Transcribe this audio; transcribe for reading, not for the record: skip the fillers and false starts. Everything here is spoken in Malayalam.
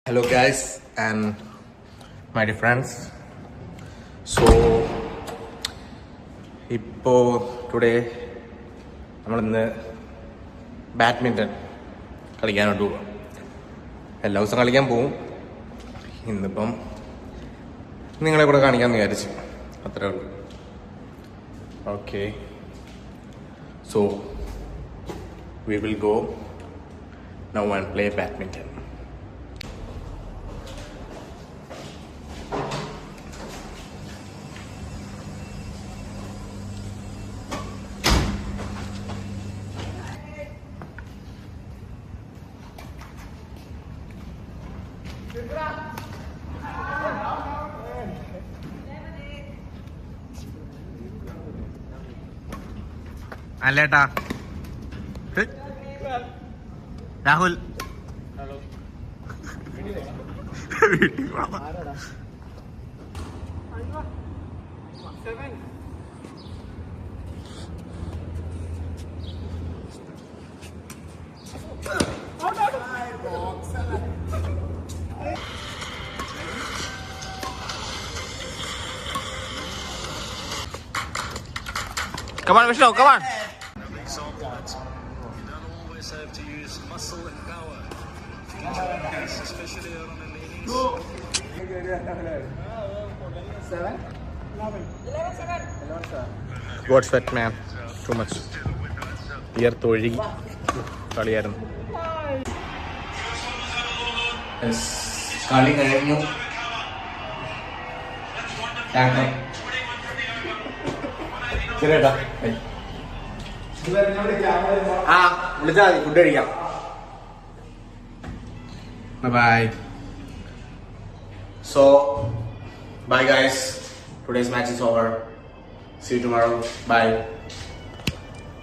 Hello guys and my dear friends. So ഇപ്പോൾ ടുഡേ നമ്മളിന്ന് ബാഡ്മിൻ്റൺ കളിക്കാനോട്ട് പോകാം. എല്ലാ ദിവസവും കളിക്കാൻ പോവും. ഇന്നിപ്പം നിങ്ങളെ കൂടെ കാണിക്കാമെന്ന് വിചാരിച്ചു, അത്രേ ഉള്ളൂ. Okay, so we will go now and play badminton. അല്ലേട്ടാ Rahul Come on, Vishnu, come on. You don't always have to use muscle and power. Especially on an innings. 11. Got sweat, man. Too much. തൊഴുകി കളിയായിരുന്നു. കളി കഴിഞ്ഞു. ശരിയേട്ടാ, വിളിച്ചാൽ മതി, ഫുഡ് കഴിക്കാം. By. So, bye guys. Today's match is over. See you tomorrow. Bye.